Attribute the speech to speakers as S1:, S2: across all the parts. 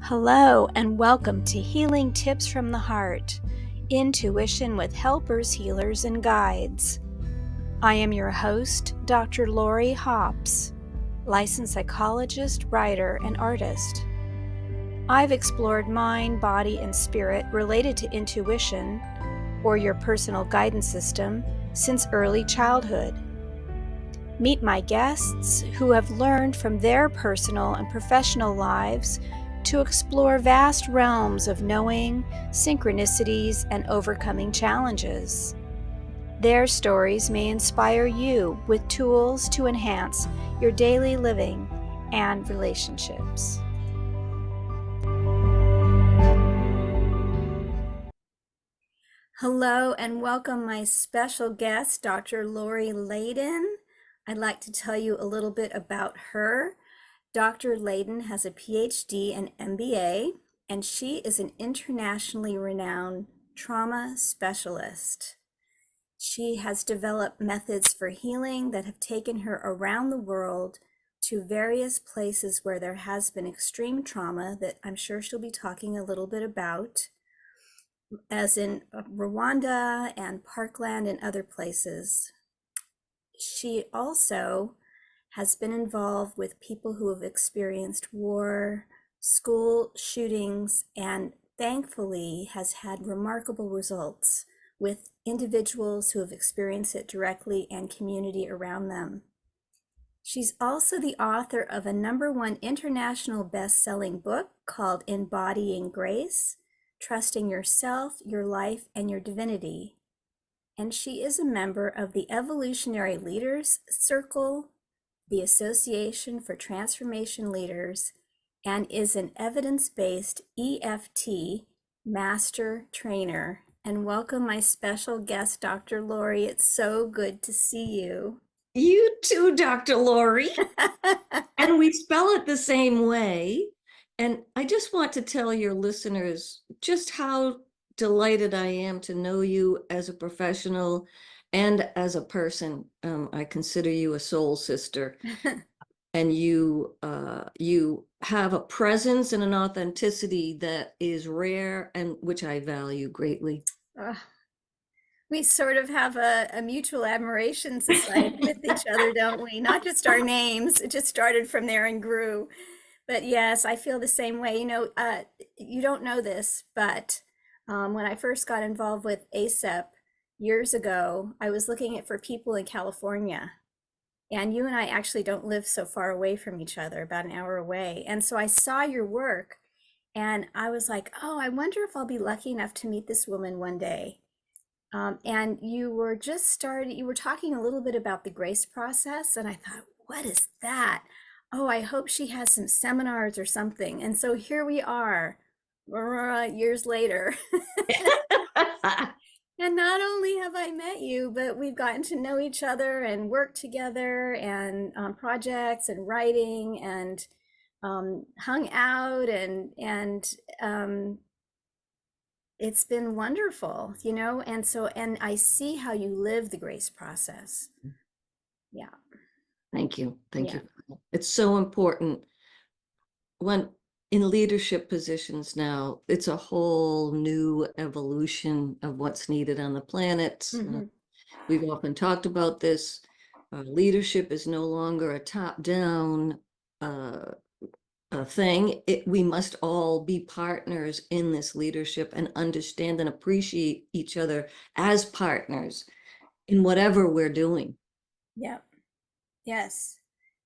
S1: Hello, and welcome to Healing Tips from the Heart, Intuition with Helpers, Healers, and Guides. I am your host, Dr. Lori Hops, licensed psychologist, writer, and artist. I've explored mind, body, and spirit related to intuition, or your personal guidance system, since early childhood. Meet my guests who have learned from their personal and professional lives to explore vast realms of knowing, synchronicities, and overcoming challenges. Their stories may inspire you with tools to enhance your daily living and relationships. Hello and welcome my special guest, Dr. Lori Leyden. I'd like to tell you a little bit about her. Dr. Leyden has a PhD and MBA, and she is an internationally renowned trauma specialist. She has developed methods for healing that have taken her around the world to various places where there has been extreme trauma that I'm sure she'll be talking a little bit about, as in Rwanda and Parkland and other places. She also has been involved with people who have experienced war, school shootings, and thankfully has had remarkable results with individuals who have experienced it directly and community around them. She's also the author of a #1 international best-selling book called Embodying Grace, Trusting Yourself, Your Life, and Your Divinity. And she is a member of the Evolutionary Leaders Circle, the Association for Transformation Leaders, and is an Evidence Based EFT MasterTrainer. And welcome my special guest, Dr. Lori. It's so good to see you.
S2: You too, Dr. Lori. And we spell it the same way. And I just want to tell your listeners just how delighted I am to know you as a professional and as a person. I consider you a soul sister. And you have a presence and an authenticity that is rare and which I value greatly.
S1: We sort of have a mutual admiration society with each other, don't we? Not just our names. It just started from there and grew. But yes, I feel the same way. You don't know this, but when I first got involved with ACEP years ago, I was looking for people in California. And you and I actually don't live so far away from each other, about an hour away. And so I saw your work and I was like, oh, I wonder if I'll be lucky enough to meet this woman one day. And you were talking a little bit about the grace process. And I thought, what is that? Oh, I hope she has some seminars or something. And so here we are, years later. And not only have I met you, but we've gotten to know each other and work together and on projects and writing and hung out and it's been wonderful, and I see how you live the grace process. Yeah.
S2: Thank you. Thank you. It's so important. When in leadership positions now, it's a whole new evolution of what's needed on the planet. We've often talked about this. Leadership is no longer a top-down thing. We must all be partners in this leadership and understand and appreciate each other as partners in whatever we're doing.
S1: Yeah. Yes.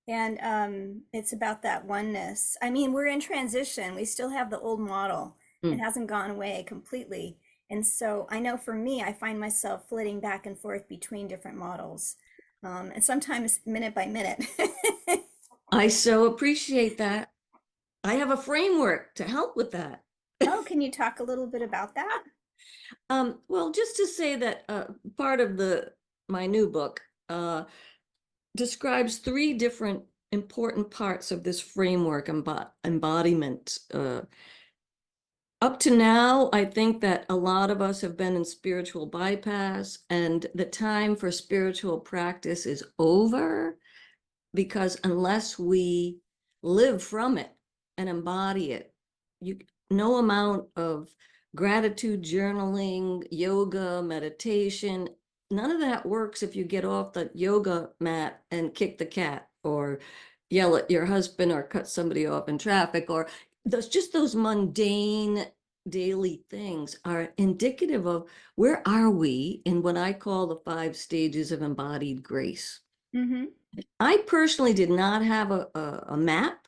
S1: And it's about that oneness. I mean, we're in transition. We still have the old model. It hasn't gone away completely. And so I know for me, I find myself flitting back and forth between different models, and sometimes minute by minute.
S2: I so appreciate that. I have a framework to help with that.
S1: Oh, can you talk a little bit about that?
S2: Well, just to say that part of my new book describes 3 different important parts of this framework embodiment. Up to now, I think that a lot of us have been in spiritual bypass, and the time for spiritual practice is over, because unless we live from it and embody it, no amount of gratitude journaling, yoga, meditation, none of that works if you get off the yoga mat and kick the cat or yell at your husband or cut somebody off in traffic, or those mundane daily things are indicative of where are we in what I call the 5 stages of embodied grace.
S1: Mm-hmm.
S2: I personally did not have a map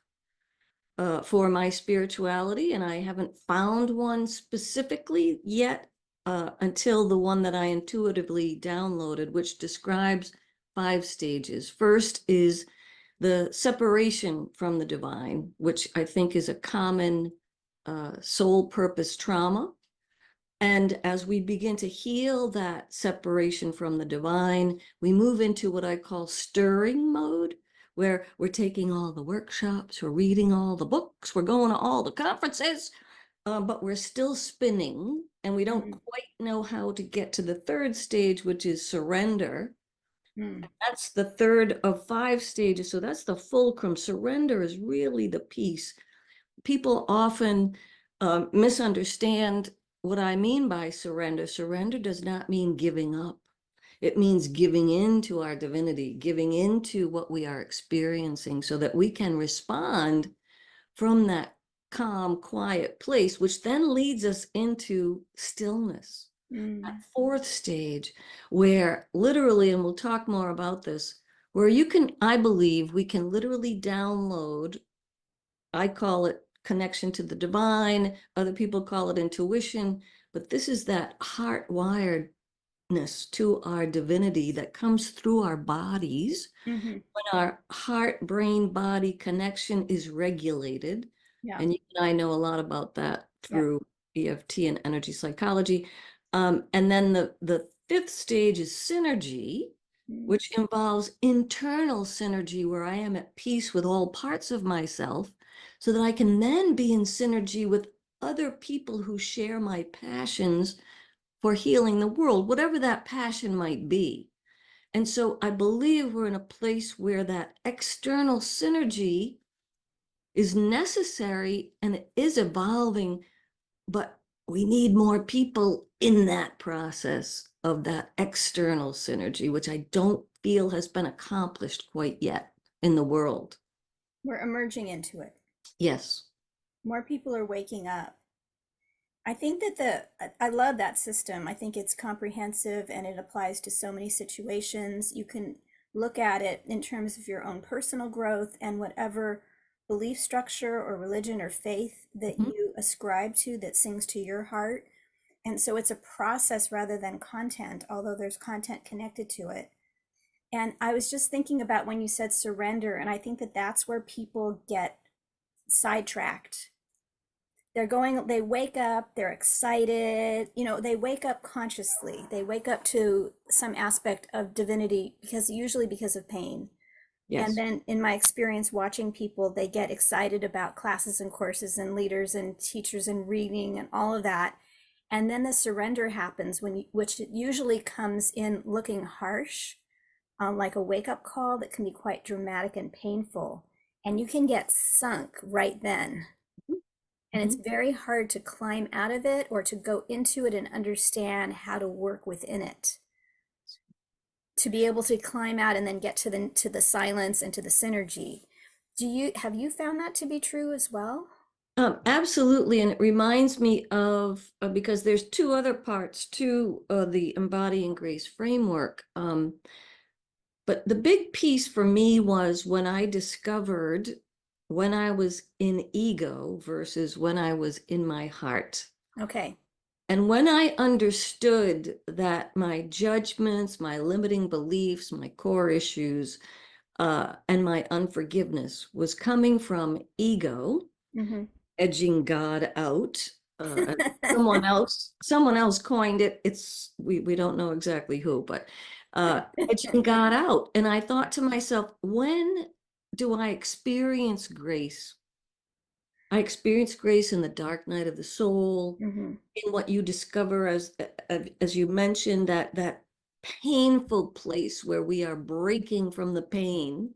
S2: for my spirituality, and I haven't found one specifically yet until the one that I intuitively downloaded, which describes 5 stages. First is the separation from the divine, which I think is a common soul purpose trauma. And as we begin to heal that separation from the divine, we move into what I call stirring mode, where we're taking all the workshops, we're reading all the books, we're going to all the conferences, but we're still spinning, and we don't
S1: Mm-hmm.
S2: quite know how to get to the 3rd stage, which is surrender.
S1: Mm.
S2: That's the 3rd of 5 stages. So that's the fulcrum. Surrender is really the piece. People often misunderstand what I mean by surrender. Surrender does not mean giving up. It means giving into our divinity, giving into what we are experiencing so that we can respond from that calm, quiet place, which then leads us into stillness. That
S1: Mm.
S2: 4th stage, where literally, and we'll talk more about this, where you can, I believe, we can literally download, I call it connection to the divine, other people call it intuition, but this is that heart wiredness to our divinity that comes through our bodies
S1: Mm-hmm.
S2: when our heart, brain, body connection is regulated.
S1: Yeah.
S2: And you and I know a lot about that
S1: Yeah.
S2: through EFT and energy psychology. And then the 5th stage is synergy,
S1: Mm.
S2: which involves internal synergy, where I am at peace with all parts of myself, so that I can then be in synergy with other people who share my passions for healing the world, whatever that passion might be. And so I believe we're in a place where that external synergy is necessary and it is evolving, but we need more people in that process of that external synergy, which I don't feel has been accomplished quite yet in the world.
S1: We're emerging into it.
S2: Yes.
S1: More people are waking up. I think that I love that system. I think it's comprehensive and it applies to so many situations. You can look at it in terms of your own personal growth and whatever belief structure or religion or faith that
S2: Mhm.
S1: you ascribe to that sings to your heart. And so it's a process rather than content, although there's content connected to it. And I was just thinking about when you said surrender, and I think that that's where people get sidetracked. They wake up, they're excited, they wake up consciously. They wake up to some aspect of divinity usually because of pain. And
S2: Yes.
S1: then in my experience watching people, they get excited about classes and courses and leaders and teachers and reading and all of that. And then the surrender happens which usually comes in looking harsh, like a wake up call that can be quite dramatic and painful. And you can get sunk right then. And it's
S2: Mhm.
S1: very hard to climb out of it or to go into it and understand how to work within it. To be able to climb out and then get to the silence and to the synergy. Have you found that to be true as well?
S2: Absolutely. And it reminds me of, because there's 2 other parts to the Embodying Grace framework. But the big piece for me was when I discovered when I was in ego versus when I was in my heart.
S1: Okay.
S2: And when I understood that my judgments, my limiting beliefs, my core issues, and my unforgiveness was coming from ego,
S1: Mm-hmm.
S2: edging God out. Someone else coined it. We don't know exactly who, but edging God out. And I thought to myself, when do I experience grace? I experience grace in the dark night of the soul,
S1: Mm-hmm.
S2: in what you discover as you mentioned, that painful place where we are breaking from the pain.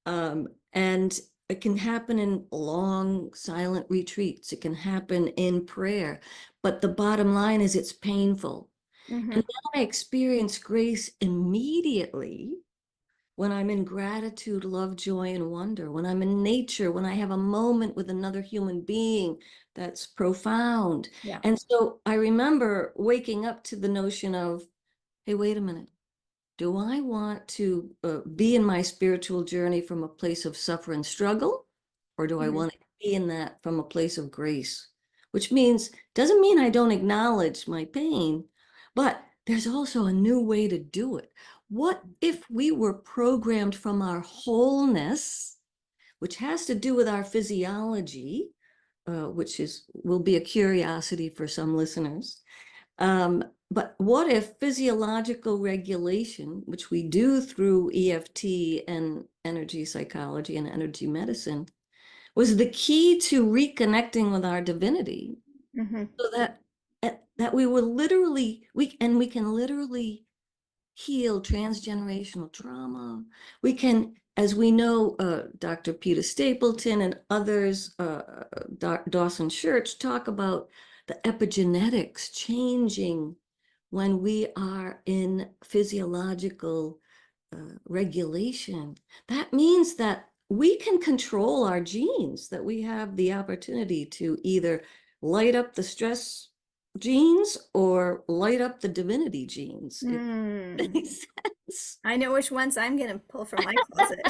S2: And It can happen in long, silent retreats. It can happen in prayer. But the bottom line is it's painful.
S1: Mm-hmm.
S2: And then I experience grace immediately when I'm in gratitude, love, joy, and wonder, when I'm in nature, when I have a moment with another human being that's profound.
S1: Yeah.
S2: And so I remember waking up to the notion of, hey, wait a minute. Do I want to be in my spiritual journey from a place of suffer and struggle? Or do I
S1: Mm-hmm.
S2: want to be in that from a place of grace? Which means, doesn't mean I don't acknowledge my pain, but there's also a new way to do it. What if we were programmed from our wholeness, which has to do with our physiology, which will be a curiosity for some listeners. But what if physiological regulation, which we do through EFT and energy psychology and energy medicine, was the key to reconnecting with our divinity,
S1: Mm-hmm.
S2: so that we will literally we can literally heal transgenerational trauma. We can, as we know, Dr. Peter Stapleton and others, Dawson Church, talk about the epigenetics changing when we are in physiological regulation. That means that we can control our genes, that we have the opportunity to either light up the stress genes or light up the divinity genes. If that
S1: Mm.
S2: makes sense.
S1: I know which ones I'm going to pull from my closet.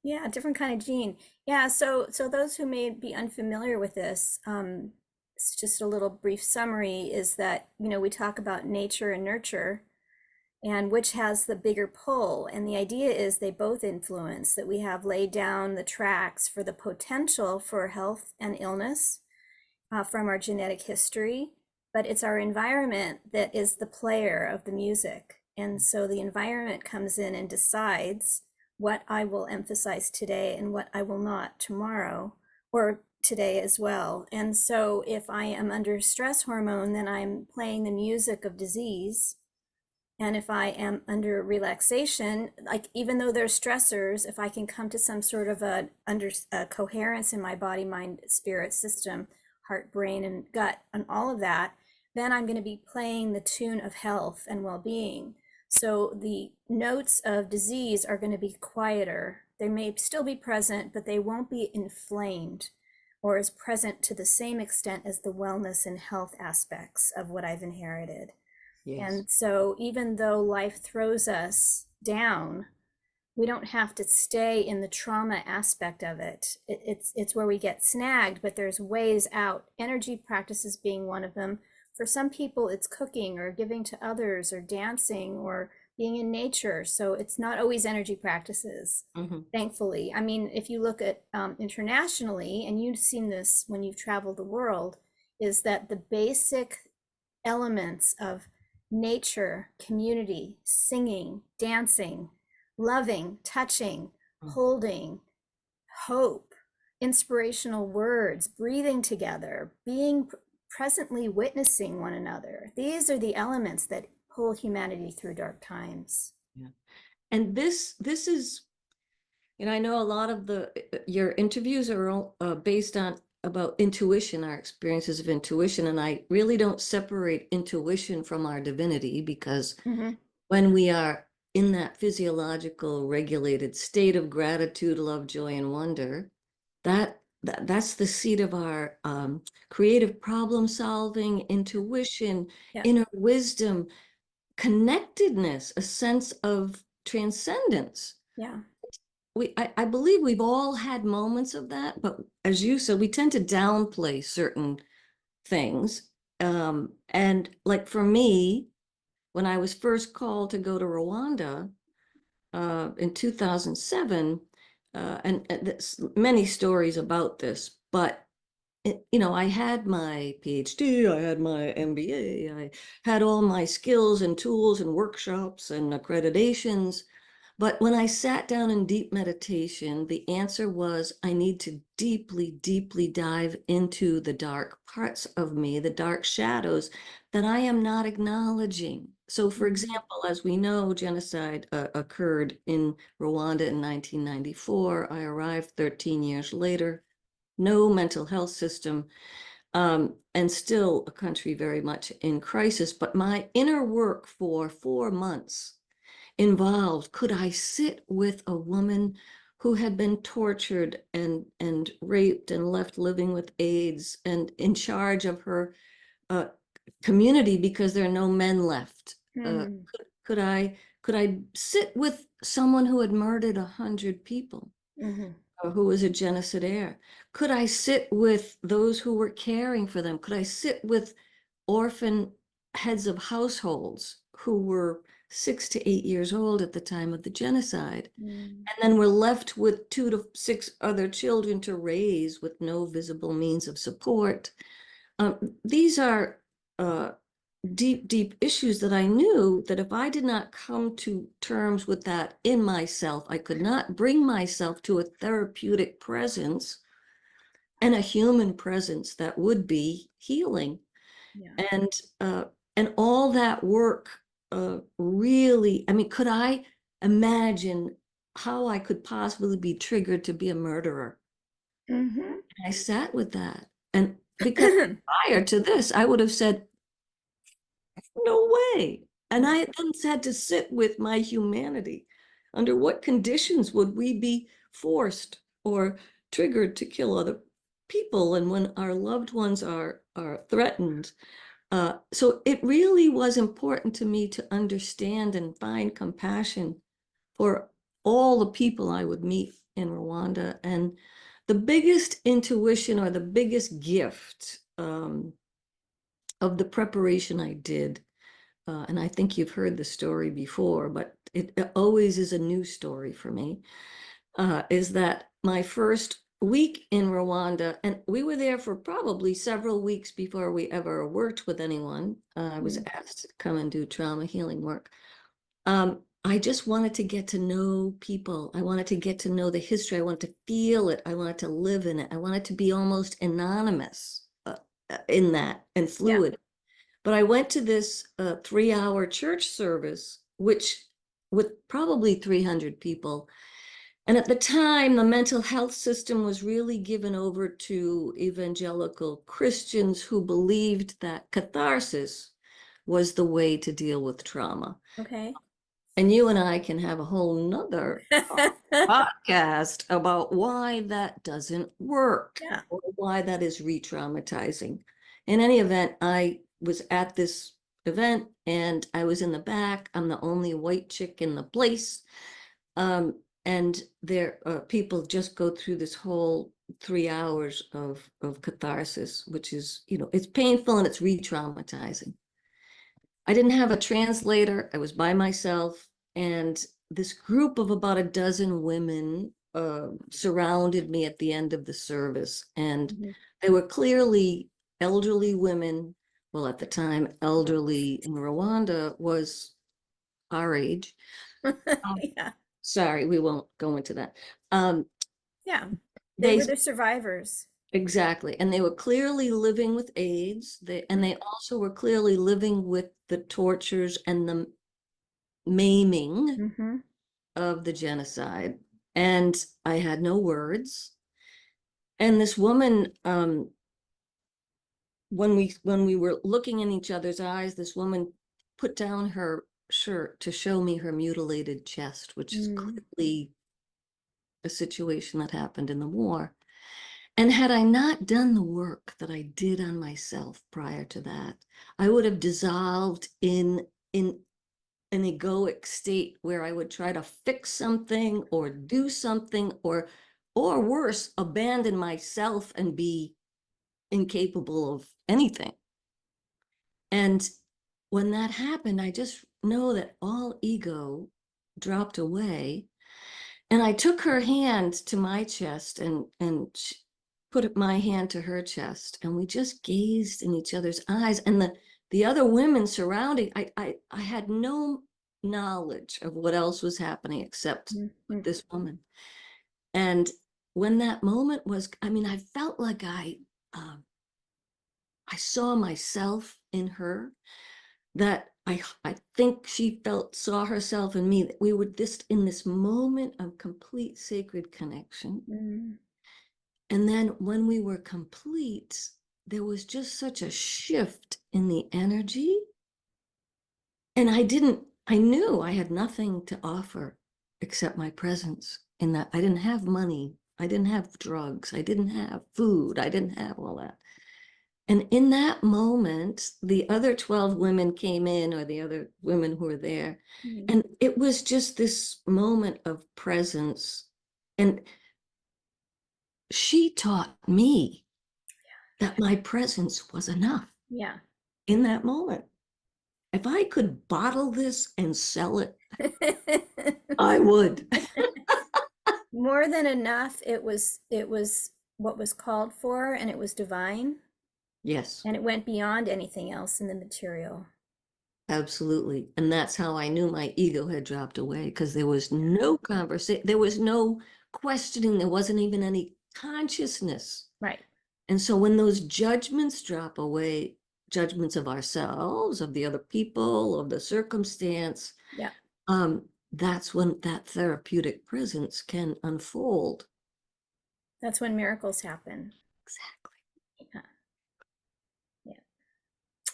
S1: Yeah, different kind of gene. Yeah, so those who may be unfamiliar with this, it's just a little brief summary is that, we talk about nature and nurture and which has the bigger pull. And the idea is they both influence, that we have laid down the tracks for the potential for health and illness from our genetic history, but it's our environment that is the player of the music. And so the environment comes in and decides what I will emphasize today and what I will not tomorrow or today as well. And so if I am under stress hormone, then I'm playing the music of disease. And if I am under relaxation, like even though there's stressors, if I can come to some sort of a coherence in my body, mind, spirit system, heart, brain, and gut, and all of that, then I'm going to be playing the tune of health and well-being. So the notes of disease are going to be quieter. They may still be present, but they won't be inflamed or as present to the same extent as the wellness and health aspects of what I've inherited.
S2: Yes.
S1: And so even though life throws us down, we don't have to stay in the trauma aspect of it. It's where we get snagged, but there's ways out. Energy practices being one of them. For some people, it's cooking or giving to others or dancing or being in nature. So it's not always energy practices,
S2: Mm-hmm.
S1: thankfully. I mean, if you look at internationally, and you've seen this when you've traveled the world, is that the basic elements of nature, community, singing, dancing, loving, touching, holding, hope, inspirational words, breathing together, being presently witnessing one another. These are the elements that pull humanity through dark times.
S2: Yeah. And this is, I know a lot of your interviews are all, based on about intuition, our experiences of intuition, and I really don't separate intuition from our divinity, because
S1: Mm-hmm.
S2: when we are in that physiological regulated state of gratitude, love, joy, and wonder, that's the seat of our creative problem solving, intuition,
S1: Yeah.
S2: inner wisdom, connectedness, a sense of transcendence.
S1: Yeah.
S2: I believe we've all had moments of that, but as you said, we tend to downplay certain things. And like for me, when I was first called to go to Rwanda in 2007, and there's many stories about this, but I had my PhD, I had my MBA, I had all my skills and tools and workshops and accreditations, But when I sat down in deep meditation, the answer was I need to deeply, deeply dive into the dark parts of me, the dark shadows that I am not acknowledging. So, for
S1: Mhm.
S2: example, as we know, genocide occurred in Rwanda in 1994. I arrived 13 years later, no mental health system, and still a country very much in crisis. But my inner work for 4 months involved, could I sit with a woman who had been tortured and raped and left living with AIDS and in charge of her uh, community because there are no men left?
S1: Mhm.
S2: Could I sit with someone who had murdered 100 people,
S1: Mhm.
S2: or who was a genocidaire? Could I sit with those who were caring for them? Could I sit with orphan heads of households who were 6 to 8 years old at the time of the genocide,
S1: Mhm.
S2: and then were left with 2 to 6 other children to raise with no visible means of support? These are uh, deep, deep issues that I knew that if I did not come to terms with that in myself, I could not bring myself to a therapeutic presence and a human presence that would be healing.
S1: Yeah.
S2: And and all that work really, I mean, could I imagine how I could possibly be triggered to be a murderer?
S1: Mhm.
S2: And I sat with that. And because prior to this, I would have said, no way. And I then had to sit with my humanity. Under what conditions would we be forced or triggered to kill other people? And when our loved ones are threatened. So it really was important to me to understand and find compassion for all the people I would meet in Rwanda. And the biggest intuition or the biggest gift of the preparation I did, and I think you've heard the story before, but it always is a new story for me, is that my first week in Rwanda, and we were there for probably several weeks before we ever worked with anyone. I was
S1: Mhm.
S2: asked to come and do trauma healing work. I just wanted to get to know people. I wanted to get to know the history. I wanted to feel it. I wanted to live in it. I wanted to be almost anonymous in that and
S1: Yeah.
S2: fluid. But I went to this 3-hour church service, which with probably 300 people. And at the time, the mental health system was really given over to evangelical Christians who believed that catharsis was the way to deal with trauma.
S1: Okay.
S2: And you and I can have a whole nother podcast about why that doesn't work
S1: Yeah.
S2: or why that is re-traumatizing. In any event, I was at this event and I was in the back. I'm the only white chick in the place. And there people just go through this whole 3 hours of catharsis, which is, it's painful and it's re-traumatizing. I didn't have a translator. I was by myself, and this group of about a dozen women surrounded me at the end of the service, and
S1: Mhm.
S2: they were clearly elderly women. Well, at the time, elderly in Rwanda was our age. Um,
S1: Yeah.
S2: Sorry, we won't go into that. Um,
S1: Yeah. They
S2: they
S1: were the survivors.
S2: Exactly, and they were clearly living with AIDS. And they also were clearly living with the tortures and the maiming
S1: Mm-hmm.
S2: of the genocide. And I had no words. And this woman, when we were looking in each other's eyes, this woman put down her shirt to show me her mutilated chest, which is
S1: Mm.
S2: clearly a situation that happened in the war. And had I not done the work that I did on myself prior to that, I would have dissolved in an egoic state where I would try to fix something or do something, or worse, abandon myself and be incapable of anything. And when that happened, I just know that all ego dropped away. And I took her hand to my chest and put my hand to her chest, and we just gazed in each other's eyes. And the other women surrounding, I had no knowledge of what else was happening except with
S1: Mhm.
S2: this woman. And when that moment was, I mean, I felt like I saw myself in her, that I think she saw herself in me, that we were just in this moment of complete sacred connection.
S1: Mm.
S2: And then when we were complete, there was just such a shift in the energy. And I knew I had nothing to offer except my presence, in that I didn't have money. I didn't have drugs. I didn't have food. I didn't have all that. And in that moment, the other 12 women came in, or the other women who were there.
S1: Mm.
S2: And it was just this moment of presence. And she taught me that my presence was enough
S1: Yeah.
S2: in that moment. If I could bottle this and sell it, I would.
S1: More than enough. It was what was called for, and it was divine,
S2: Yes,
S1: and it went beyond anything else in the material.
S2: absolutely. And that's how I knew my ego had dropped away, because there was no conversation, there was no questioning, there wasn't even any consciousness.
S1: Right.
S2: And so when those judgments drop away, judgments of ourselves, of the other people, of the circumstance,
S1: Yeah.
S2: that's when that therapeutic presence can unfold.
S1: That's when miracles happen.
S2: Exactly.
S1: Yeah. Yeah.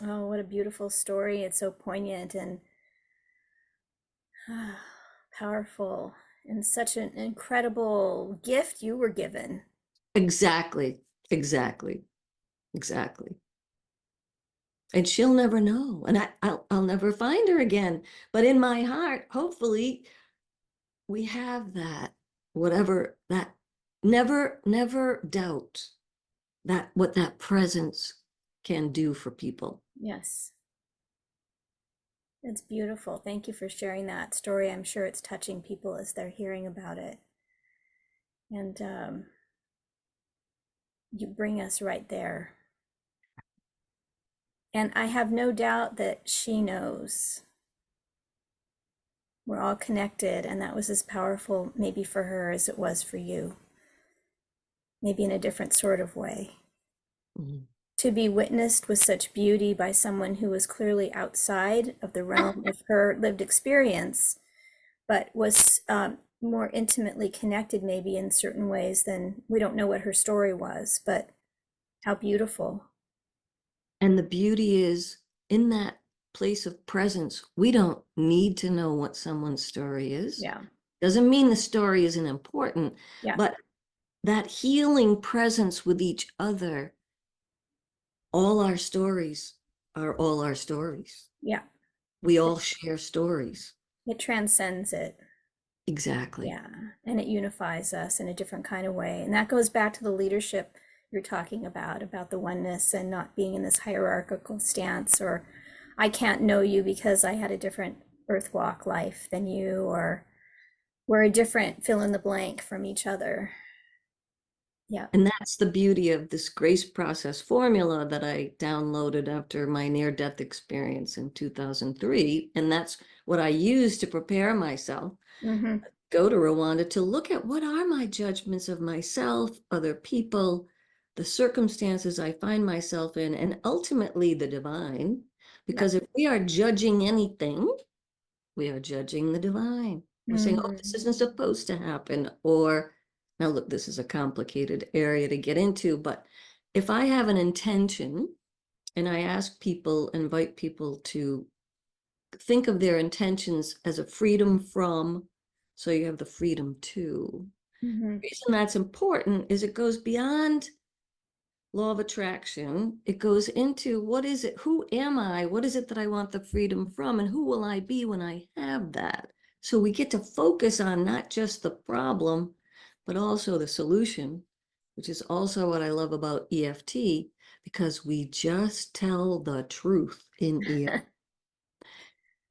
S1: Oh, what a beautiful story. It's so poignant and powerful, and such an incredible gift you were given.
S2: Exactly. Exactly. Exactly. And she'll never know. And I'll never find her again. But in my heart, hopefully, we have that, whatever that, never doubt that what that presence can do for people.
S1: Yes. It's beautiful. Thank you for sharing that story. I'm sure it's touching people as they're hearing about it. And you bring us right there. And I have no doubt that she knows we're all connected, and that was as powerful, maybe for her, as it was for you, maybe in a different sort of way.
S2: Mhm.
S1: To be witnessed with such beauty by someone who was clearly outside of the realm of her lived experience, but was more intimately connected, maybe in certain ways than we don't know what her story was, but how beautiful.
S2: And the beauty is, in that place of presence, we don't need to know what someone's story is.
S1: Yeah.
S2: Doesn't mean the story isn't important,
S1: Yeah.
S2: but that healing presence with each other, all our stories are all our stories.
S1: Yeah.
S2: We all share stories.
S1: It transcends it.
S2: Exactly.
S1: Yeah. And it unifies us in a different kind of way. And that goes back to the leadership you're talking about the oneness and not being in this hierarchical stance, or I can't know you because I had a different earth walk life than you, or we're a different fill in the blank from each other. Yeah.
S2: And that's the beauty of this grace process formula that I downloaded after my near-death experience in 2003. And that's what I use to prepare myself,
S1: Mm-hmm.
S2: go to Rwanda, to look at what are my judgments of myself, other people, the circumstances I find myself in, and ultimately the divine.
S1: Yeah.
S2: Because if we are judging anything, we are judging the divine. We're saying, oh, this
S1: Mm-hmm.
S2: isn't supposed to happen. Or, now look, this is a complicated area to get into, but if I have an intention and I invite people to think of their intentions as a freedom from, so you have the freedom to.
S1: Mm-hmm.
S2: The reason that's important is it goes beyond law of attraction. It goes into, what is it? Who am I? What is it that I want the freedom from? And who will I be when I have that? So we get to focus on not just the problem, but also the solution, which is also what I love about EFT, because we just tell the truth in EFT.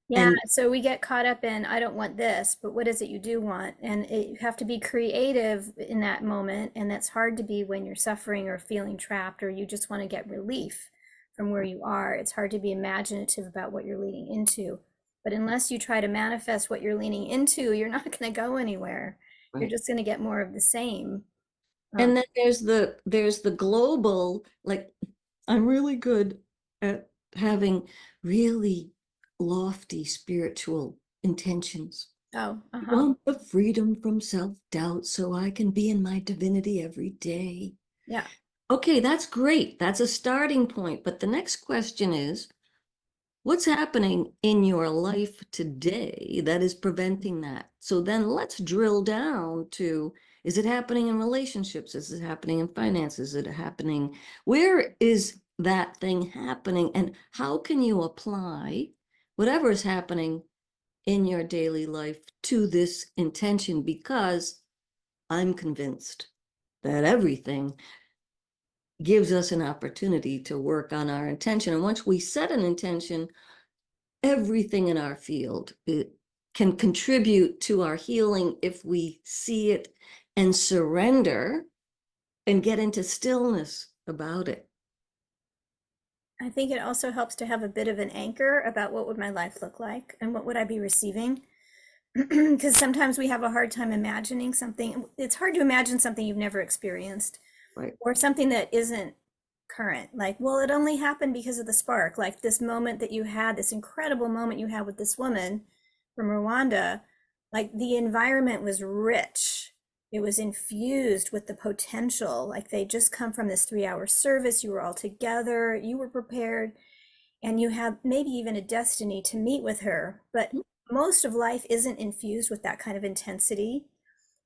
S1: Yeah,
S2: And
S1: so we get caught up in, I don't want this, but what is it you do want? And you have to be creative in that moment. And that's hard to be when you're suffering or feeling trapped, or you just want to get relief from where you are. It's hard to be imaginative about what you're leading into. But unless you try to manifest what you're leaning into, you're not going to go anywhere. You're
S2: Right.
S1: just going to get more of the same.
S2: And then there's the global, like, I'm really good at having really lofty spiritual intentions.
S1: Oh,
S2: I
S1: uh-huh.
S2: want the freedom from self-doubt so I can be in my divinity every day.
S1: Yeah.
S2: Okay, that's great. That's a starting point. But the next question is, what's happening in your life today that is preventing that? So then let's drill down to, is it happening in relationships? Is it happening in finances? Is it happening? Where is that thing happening? And how can you apply whatever is happening in your daily life to this intention? Because I'm convinced that everything gives us an opportunity to work on our intention. And once we set an intention, everything in our field it can contribute to our healing if we see it and surrender and get into stillness about it.
S1: I think it also helps to have a bit of an anchor about what would my life look like and what would I be receiving. Because sometimes we have a hard time imagining something. It's hard to imagine something you've never experienced
S2: Right.
S1: or something that isn't current. Like, well, it only happened because of the spark. Like this moment that you had, this incredible moment you had with this woman from Rwanda, like the environment was rich. It was infused with the potential. Like they just come from this 3-hour service. You were all together, you were prepared, and you have maybe even a destiny to meet with her. But most of life isn't infused with that kind of intensity.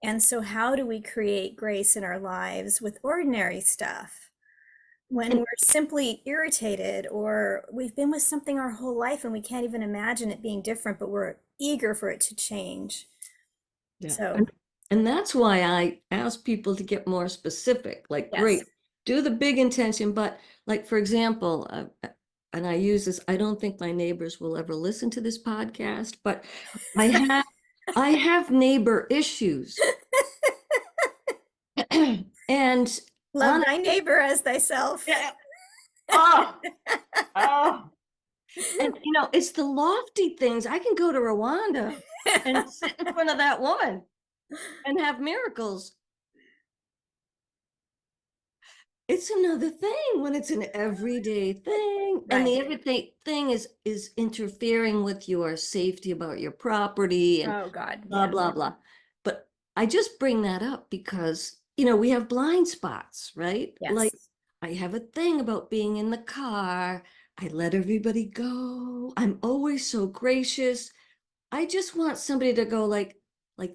S1: And so, how do we create grace in our lives with ordinary stuff when
S2: And
S1: we're simply irritated or we've been with something our whole life and we can't even imagine it being different, but we're eager for it to change?
S2: yeah,
S1: So,
S2: and that's why I ask people to get more specific. Like,
S1: yes.
S2: great, do the big intention, but like, for example, and I use this, I don't think my neighbors will ever listen to this podcast, but I have I have neighbor issues. And
S1: Love
S2: on
S1: thy neighbor as thyself.
S2: yeah, oh, oh. And it's the lofty things. I can go to Rwanda and sit in front of that woman and have miracles. It's another thing when it's an everyday thing, and
S1: Right.
S2: the everyday thing is interfering with your safety about your property and
S1: Oh, God.
S2: blah
S1: Yeah.
S2: blah blah. But I just bring that up because we have blind spots, right? Like,
S1: Yes.
S2: I have a thing about being in the car. I let everybody go. I'm always so gracious. I just want somebody to go like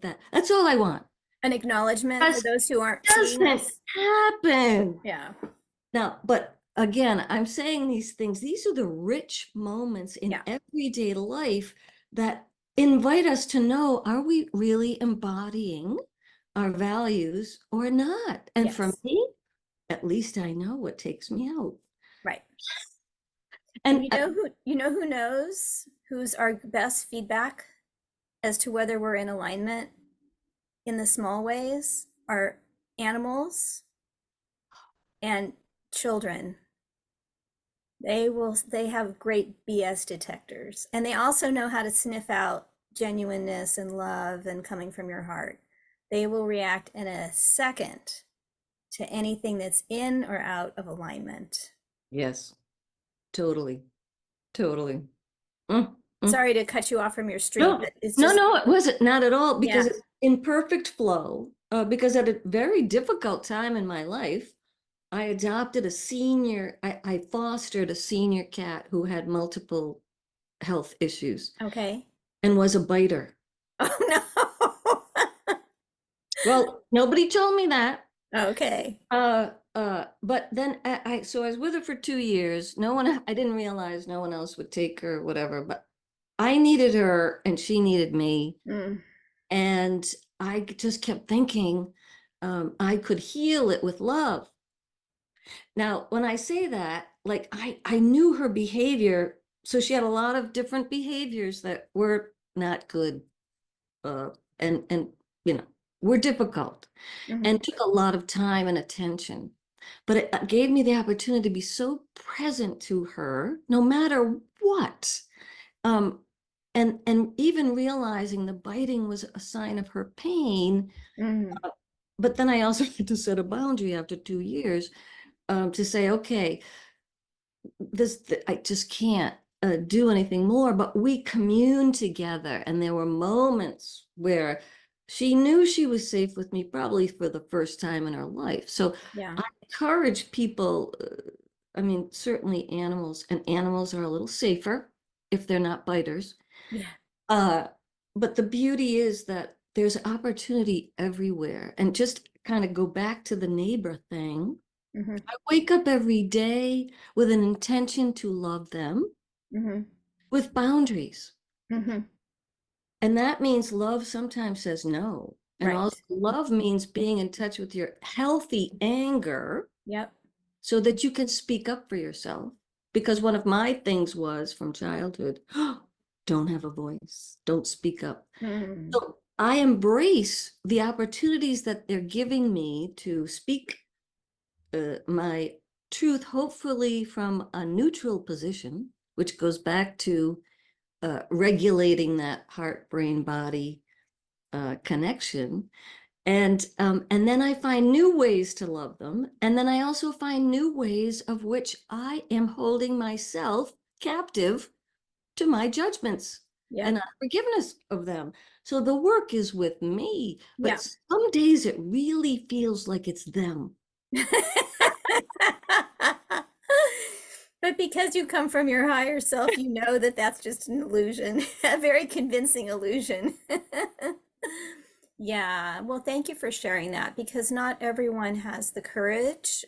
S2: that. That's all I want.
S1: An acknowledgement for
S2: Just
S1: those who aren't seeing
S2: doesn't
S1: us.
S2: happen.
S1: Yeah.
S2: Now, but again, I'm saying these things, these are the rich moments in
S1: Yeah.
S2: everyday life that invite us to know, are we really embodying our values or not? And for
S1: Yes.
S2: me, at least I know what takes me out.
S1: Right. And
S2: And
S1: you know who knows who's our best feedback as to whether we're in alignment in the small ways are animals and children. They have great BS detectors, and they also know how to sniff out genuineness and love and coming from your heart. They will react in a second to anything that's in or out of alignment.
S2: yes, totally, totally. Mm, mm.
S1: Sorry to cut you off from your stream,
S2: No,
S1: but it's
S2: no,
S1: just,
S2: no, it wasn't, not at all, because
S1: yeah.
S2: it's in perfect flow. Because at a very difficult time in my life, I adopted a senior, I fostered a senior cat who had multiple health issues
S1: Okay.
S2: and was a biter.
S1: Oh no.
S2: Well, nobody told me that.
S1: Okay.
S2: But then so I was with her for 2 years. I didn't realize no one else would take her, whatever, but I needed her and she needed me.
S1: Mm.
S2: And I just kept thinking, I could heal it with love. Now, when I say that, like, I knew her behavior. So she had a lot of different behaviors that were not good, uh, and were difficult
S1: Mhm.
S2: and took a lot of time and attention. But it gave me the opportunity to be so present to her, no matter what. Um, and even realizing the biting was a sign of her pain.
S1: Mm.
S2: But then I also had to set a boundary after 2 years, to say, okay, I just can't do anything more. But we communed together, and there were moments where she knew she was safe with me, probably for the first time in her life. So
S1: Yeah.
S2: I encourage people, I mean, certainly animals, and animals are a little safer if they're not biters.
S1: Yeah.
S2: Uh, but the beauty is that there's opportunity everywhere. And just kind of go back to the neighbor thing.
S1: Mm-hmm.
S2: I wake up every day with an intention to love them
S1: Mm-hmm.
S2: with boundaries.
S1: Mm-hmm.
S2: And that means love sometimes says no. And also,
S1: Right.
S2: love means being in touch with your healthy anger
S1: Yep.
S2: so that you can speak up for yourself. Because one of my things was from childhood, don't have a voice, don't speak up.
S1: Mm.
S2: So I embrace the opportunities that they're giving me to speak my truth, hopefully from a neutral position, which goes back to regulating that heart, brain, body connection. And then I find new ways to love them. And then I also find new ways of which I am holding myself captive to my judgments
S1: Yep.
S2: and unforgiveness of them. So the work is with me,
S1: Yeah.
S2: but some days it really feels like it's them.
S1: But because you come from your higher self, you know that that's just an illusion, a very convincing illusion. Yeah, well, thank you for sharing that because not everyone has the courage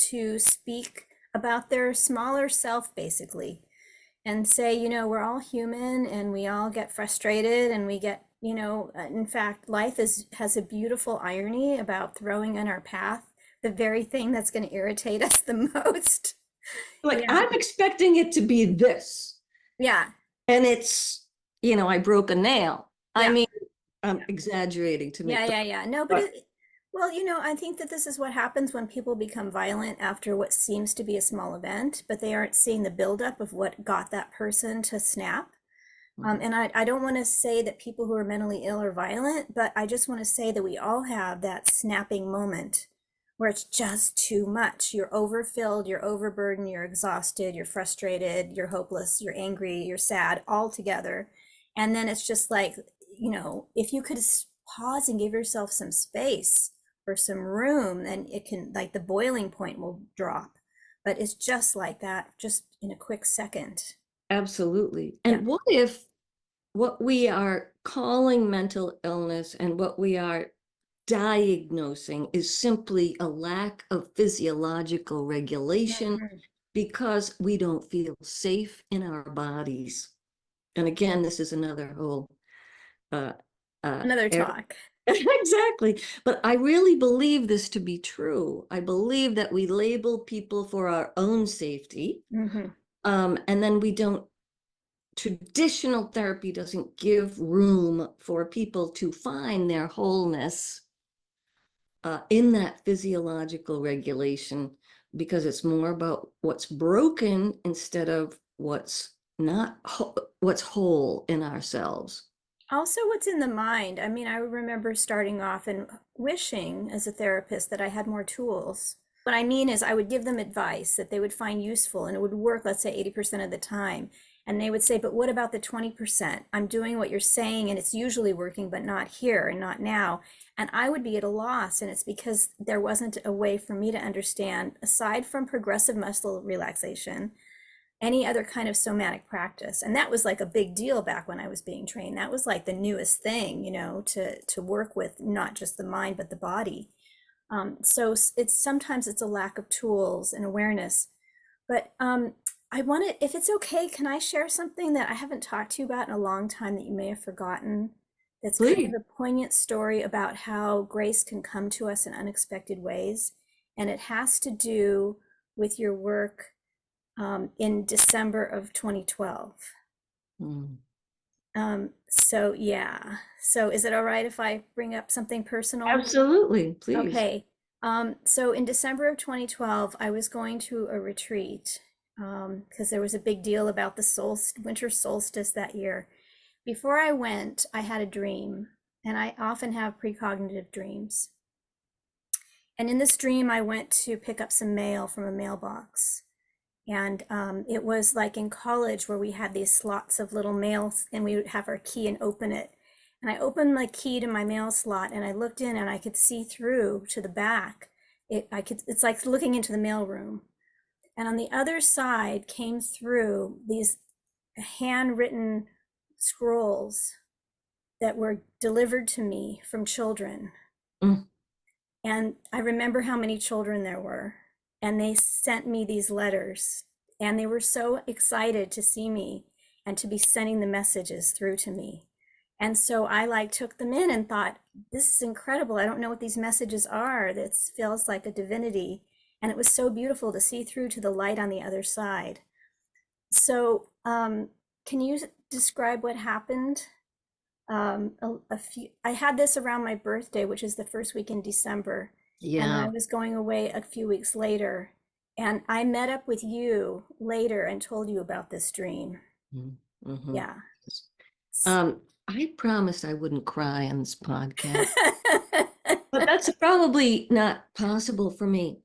S1: to speak about their smaller self, basically, and say, we're all human and we all get frustrated and we get, in fact, life has a beautiful irony about throwing in our path the very thing that's going to irritate us the most.
S2: Like,
S1: Yeah.
S2: I'm expecting it to be this.
S1: Yeah.
S2: And it's, I broke a nail. I
S1: Yeah.
S2: mean, I'm exaggerating to
S1: Yeah,
S2: make the
S1: yeah, yeah. No, but
S2: but
S1: well, I think that this is what happens when people become violent after what seems to be a small event, but they aren't seeing the buildup of what got that person to snap.
S2: Mhm.
S1: And I don't want to say that people who are mentally ill are violent, but I just want to say that we all have that snapping moment where it's just too much. You're overfilled, you're overburdened, you're exhausted, you're frustrated, you're hopeless, you're angry, you're sad, all together. And then it's just like, if you could pause and give yourself some space or some room, then it can, like, the boiling point will drop. But it's just like that, just in a quick second.
S2: Absolutely.
S1: Yeah.
S2: And what if what we are calling mental illness and what we are diagnosing is simply a lack of physiological regulation
S1: Mhm.
S2: because we don't feel safe in our bodies? And again, this is another whole uh,
S1: Another
S2: area.
S1: talk.
S2: Exactly. But I really believe this to be true. I believe that we label people for our own safety.
S1: Hmm.
S2: And then we don't, traditional therapy doesn't give room for people to find their wholeness in that physiological regulation, because it's more about what's broken instead of what's not, what's whole in ourselves.
S1: Also, what's in the mind? I mean, I remember starting off and wishing as a therapist that I had more tools. What I mean is, I would give them advice that they would find useful and it would work, let's say 80% of the time. And they would say, but what about the 20%? I'm doing what you're saying and it's usually working, but not here and not now. And I would be at a loss. And it's because there wasn't a way for me to understand, aside from progressive muscle relaxation, any other kind of somatic practice. And that was like a big deal back when I was being trained. That was like the newest thing, to work with not just the mind, but the body. So it's sometimes it's a lack of tools and awareness. But I wanted, if it's okay, can I share something that I haven't talked to you about in a long time that you may have forgotten? That's kind of
S2: Please.
S1: a poignant story about how grace can come to us in unexpected ways. And it has to do with your work in December of 2012.
S2: Mm.
S1: So yeah. So is it all right if I bring up something personal?
S2: Absolutely, please.
S1: Okay. So in December of 2012, I was going to a retreat because there was a big deal about the winter solstice that year. Before I went, I had a dream, and I often have precognitive dreams. And in this dream, I went to pick up some mail from a mailbox. And it was like in college where we had these slots of little mails and we would have our key and open it. And I opened my key to my mail slot and I looked in and I could see through to the back. It's like looking into the mail room. And on the other side came through these handwritten scrolls that were delivered to me from children.
S2: Mm.
S1: And I remember how many children there were. And they sent me these letters. And they were so excited to see me and to be sending the messages through to me. And so I like took them in and thought, this is incredible. I don't know what these messages are. This feels like a divinity. And it was so beautiful to see through to the light on the other side. So can you describe what happened? I had this around my birthday, which is the first week in December. And then I
S2: Yeah.
S1: was going away a few weeks later. And I met up with you later and told you about this dream.
S2: Mm-hmm.
S1: Yeah.
S2: I promised I wouldn't cry on this podcast, but that's probably not possible for me.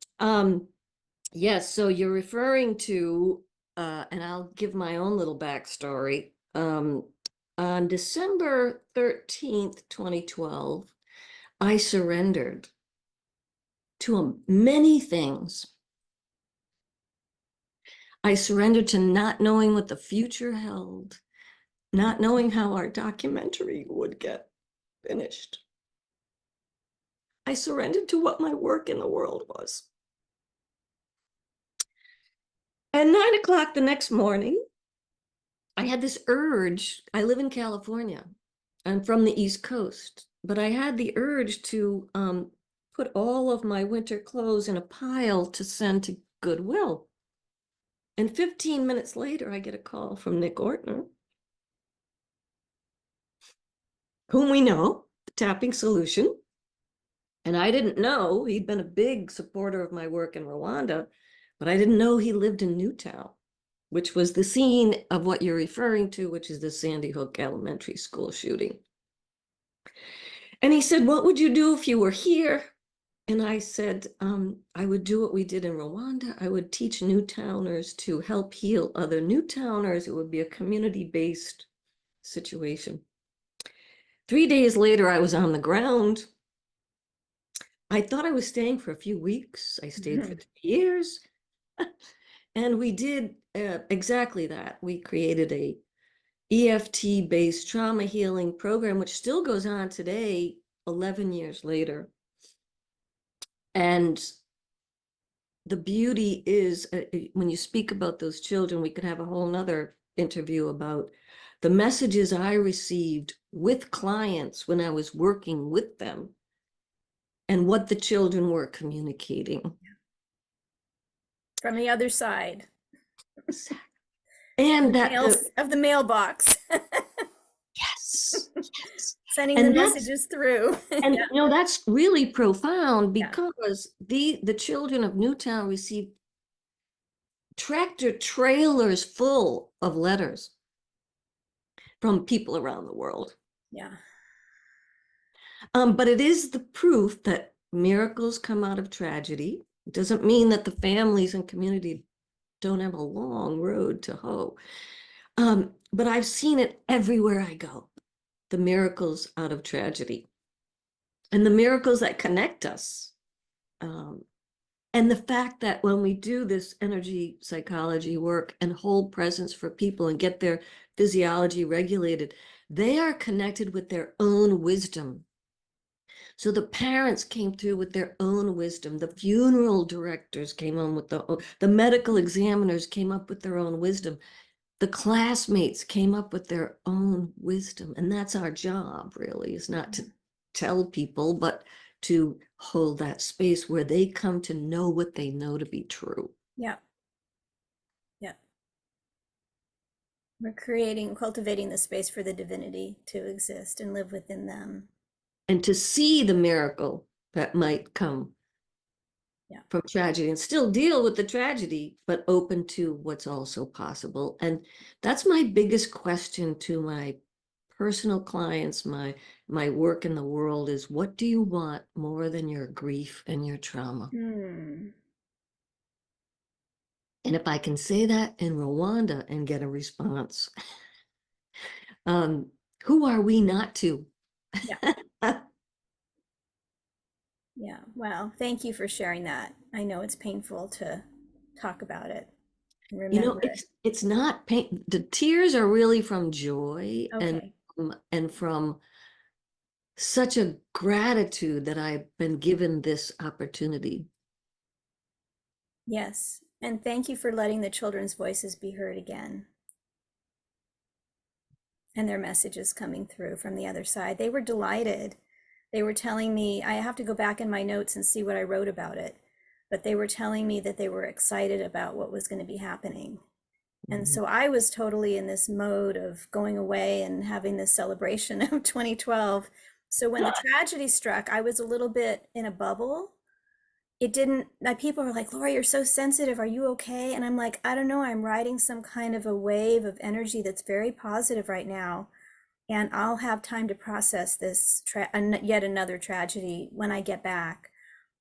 S2: Yes, so you're referring to, and I'll give my own little backstory. On December 13th, 2012, I surrendered to many things. I surrendered to not knowing what the future held, not knowing how our documentary would get finished. I surrendered to what my work in the world was. At 9 o'clock the next morning, I had this urge. I live in California. I'm from the East Coast, but I had the urge to put all of my winter clothes in a pile to send to Goodwill. And 15 minutes later, I get a call from Nick Ortner, whom we know, the Tapping Solution. And I didn't know he'd been a big supporter of my work in Rwanda, but I didn't know he lived in Newtown, which was the scene of what you're referring to, which is the Sandy Hook Elementary School shooting. And he said, what would you do if you were here? And I said, I would do what we did in Rwanda. I would teach Newtowners to help heal other Newtowners. It would be a community-based situation. 3 days later, I was on the ground. I thought I was staying for a few weeks. I stayed for 3 years. And we did exactly that. We created a EFT-based trauma healing program, which still goes on today, 11 years later. And the beauty is, when you speak about those children, we could have a whole nother interview about the messages I received with clients when I was working with them and what the children were communicating.
S1: From the other side.
S2: And
S1: Of the mailbox.
S2: yes, yes.
S1: Sending the
S2: And that's
S1: messages through.
S2: and
S1: Yeah.
S2: that's really profound
S1: Yeah.
S2: because the children of Newtown received tractor trailers full of letters from people around the world.
S1: Yeah.
S2: But it is the proof that miracles come out of tragedy. It doesn't mean that the families and community don't have a long road to hoe. But I've seen it everywhere I go, the miracles out of tragedy and the miracles that connect us. And the fact that when we do this energy psychology work and hold presence for people and get their physiology regulated, they are connected with their own wisdom. So the parents came through with their own wisdom. The funeral directors came on with the medical examiners came up with their own wisdom. The classmates came up with their own wisdom. And that's our job, really, is not to tell people, but to hold that space where they come to know what they know to be true.
S1: Yeah. Yeah. We're cultivating the space for the divinity to exist and live within them.
S2: And to see the miracle that might come
S1: Yeah.
S2: from tragedy and still deal with the tragedy, but open to what's also possible. And that's my biggest question to my personal clients, my work in the world is, what do you want more than your grief and your trauma?
S1: Hmm.
S2: And if I can say that in Rwanda and get a response, um, who are we not to?
S1: Yeah. Yeah. Wow. Thank you for sharing that. I know it's painful to talk about it and
S2: You know,
S1: remember it.
S2: it's not pain. The tears are really from joy
S1: Okay.
S2: and from such a gratitude that I've been given this opportunity.
S1: Yes. And thank you for letting the children's voices be heard again and their messages coming through from the other side. They were delighted. They were telling me, I have to go back in my notes and see what I wrote about it, but they were telling me that they were excited about what was going to be happening. And
S2: Mhm.
S1: so I was totally in this mode of going away and having this celebration of 2012. So when the tragedy struck, I was a little bit in a bubble. It didn't, people were like, Laura, you're so sensitive. Are you okay? And I'm like, I don't know. I'm riding some kind of a wave of energy that's very positive right now. And I'll have time to process this yet another tragedy when I get back.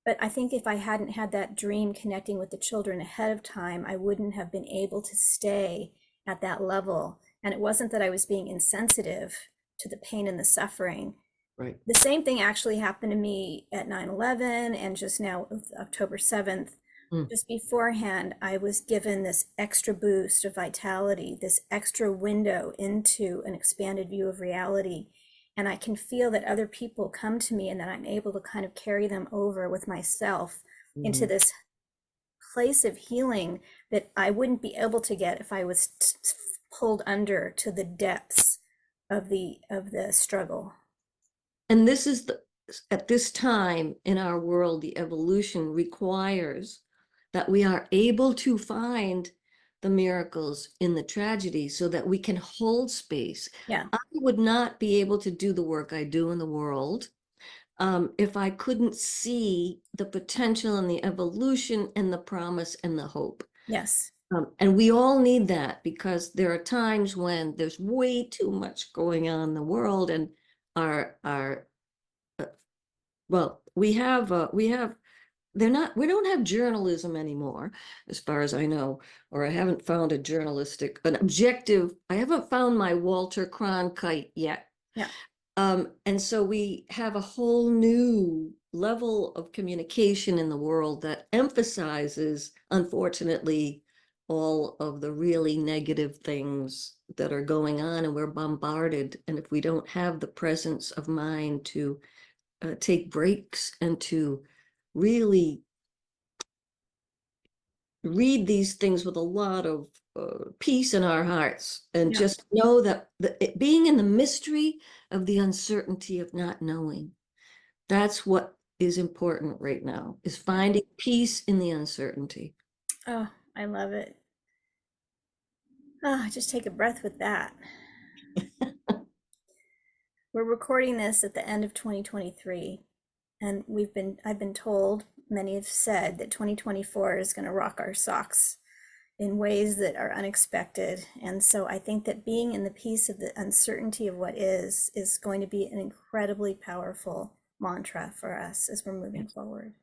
S1: But I think if I hadn't had that dream connecting with the children ahead of time, I wouldn't have been able to stay at that level. And it wasn't that I was being insensitive to the pain and the suffering.
S2: Right.
S1: The same thing actually happened to me at 9/11 and just now October 7th.
S2: Mm.
S1: Just beforehand, I was given this extra boost of vitality, this extra window into an expanded view of reality. And I can feel that other people come to me and that I'm able to kind of carry them over with myself into
S2: Mhm.
S1: this place of healing that I wouldn't be able to get if I was pulled under to the depths of the struggle.
S2: And this is at this time in our world, the evolution requires that we are able to find the miracles in the tragedy so that we can hold space.
S1: Yeah.
S2: I would not be able to do the work I do in the world if I couldn't see the potential and the evolution and the promise and the hope.
S1: Yes.
S2: And we all need that because there are times when there's way too much going on in the world and our well, we have we don't have journalism anymore, as far as I know, or I haven't found an objective. I haven't found my Walter Cronkite yet.
S1: Yeah.
S2: And so we have a whole new level of communication in the world that emphasizes, unfortunately, all of the really negative things that are going on, and we're bombarded. And if we don't have the presence of mind to take breaks and to really read these things with a lot of peace in our hearts and
S1: Yeah.
S2: just know that being in the mystery of the uncertainty of not knowing, that's what is important right now, is
S1: Yeah.
S2: finding peace in the uncertainty.
S1: Oh, I love it. Oh, just take a breath with that. We're recording this at the end of 2023, and I've been told, many have said that 2024 is going to rock our socks in ways that are unexpected. And so I think that being in the peace of the uncertainty of what is going to be an incredibly powerful mantra for us as we're moving
S2: Yes.
S1: forward.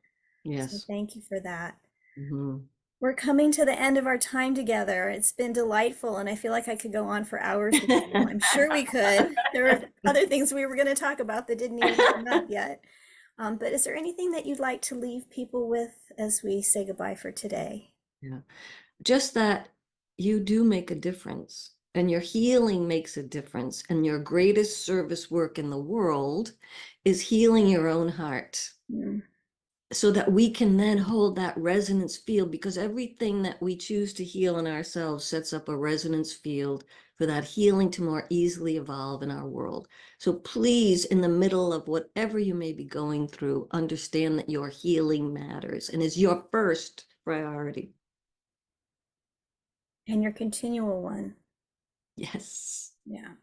S1: So
S2: Yes.
S1: thank you for that.
S2: Mhm.
S1: We're coming to the end of our time together. It's been delightful, and I feel like I could go on for hours with you. I'm sure we could. There were other things we were going to talk about that didn't even come up yet. But is there anything that you'd like to leave people with as we say goodbye for today?
S2: Yeah. Just that you do make a difference and your healing makes a difference, and your greatest service work in the world is healing your own heart,
S1: Mm,
S2: so that we can then hold that resonance field, because everything that we choose to heal in ourselves sets up a resonance field for that healing to more easily evolve in our world. So please, in the middle of whatever you may be going through, understand that your healing matters and is your first priority.
S1: and your continual one.
S2: Yes.
S1: Yeah.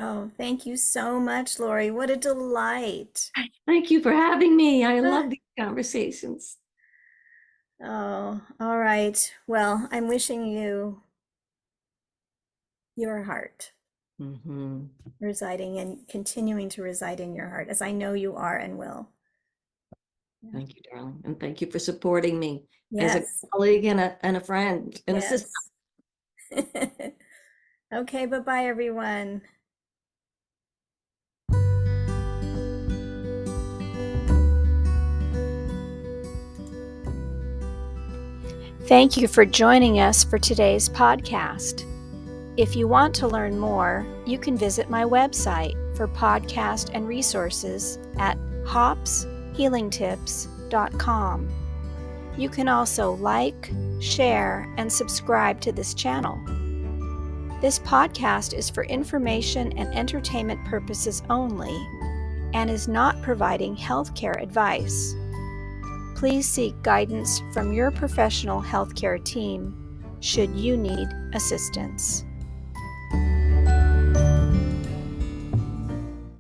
S1: Oh, thank you so much, Lori. What a delight.
S2: Thank you for having me. I
S1: Ah,
S2: love these conversations.
S1: Oh, all right. Well, I'm wishing you your heart
S2: Mm-hmm.
S1: residing and continuing to reside in your heart, as I know you are and will. Yeah.
S2: Thank you, darling. And thank you for supporting me as a
S1: Yes,
S2: colleague and a friend and a sister.
S1: yes. Okay, bye-bye, everyone. Thank you for joining us for today's podcast. If you want to learn more, you can visit my website for podcast and resources at hopshealingtips.com. You can also like, share, and subscribe to this channel. This podcast is for information and entertainment purposes only and is not providing healthcare advice. Please seek guidance from your professional healthcare team should you need assistance.